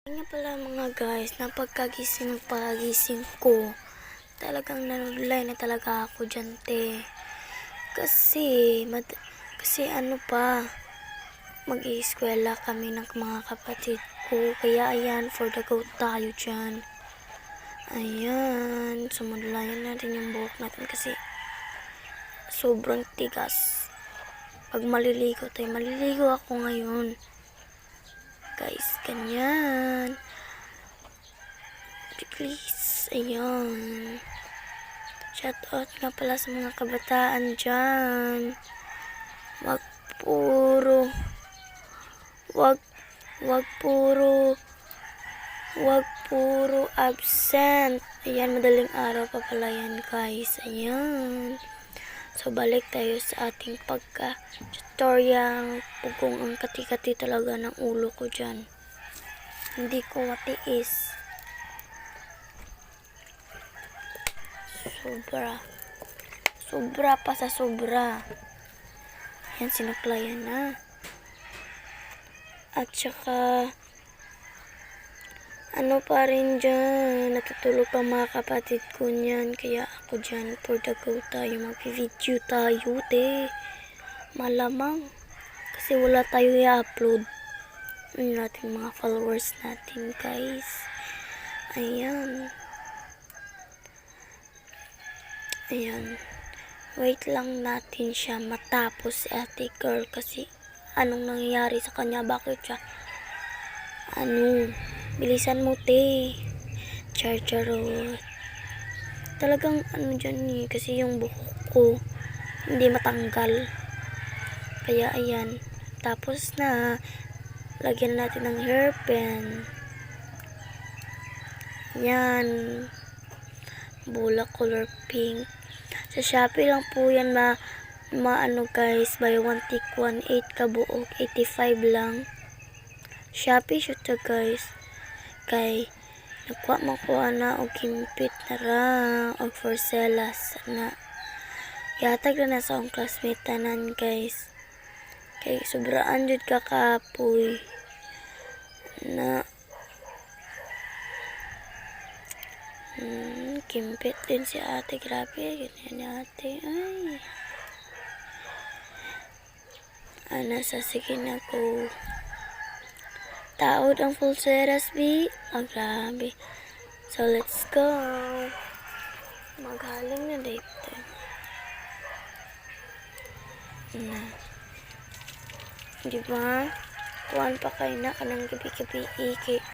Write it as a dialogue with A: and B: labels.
A: Nga pala mga guys, napagkagising ko, talagang nanulay na talaga ako dyan, te. Kasi ano pa, mag-i-eskwela kami ng mga kapatid ko. Kaya ayan, for the go tayo dyan. Ayan, sumudlayan natin yung buhok natin kasi sobrang tigas. Pag maliligo tayo, maliligo ako ngayon. Guys, ganyan. Please, ayan. Shoutout nga pala sa mga kabataan dyan. Wag puro absent. Ayan, madaling araw pa pala yan, guys. Ayan. So, balik tayo sa ating pagka-tutorial. Pugong ang kati-kati talaga ng ulo ko dyan. Hindi ko matiis. Sobra pa sa sobra. Yan, sinuklayan na. At saka, ano pa rin dyan, natutulog pa mga kapatid ko niyan. Kaya ako dyan, for the go tayo, mag-video tayo, te. Malamang. Kasi wala tayo i-upload. Yung natin mga followers natin, guys. Ayan. Ayan. Wait lang natin siya matapos si ate girl kasi anong nangyayari sa kanya? Bakit siya? Bilisan mo, te. Charot. Talagang dyan eh. Kasi yung buhok ko hindi matanggal. Kaya ayan. Tapos na. Lagyan natin ng hairpin. Yan. Bulak color pink. Sa Shopee lang po yan guys. Buy one take 1.8 kabuok. 85 lang. Shopee siya to guys. Kay nakuha makuha na og kimpit na ra og for selas na. Yatag na sa akong classmate tanan guys. Kay sobraan jud ka kapoy na kimpit din si ate. Grabe, ganyan ni ate. Ay. Sige na ko. Taod ang pulseras, B. Grabe. So, let's go. Maghaling na dito. Na. Diba? Kuhan pa kayo na kanang gabi-gabi.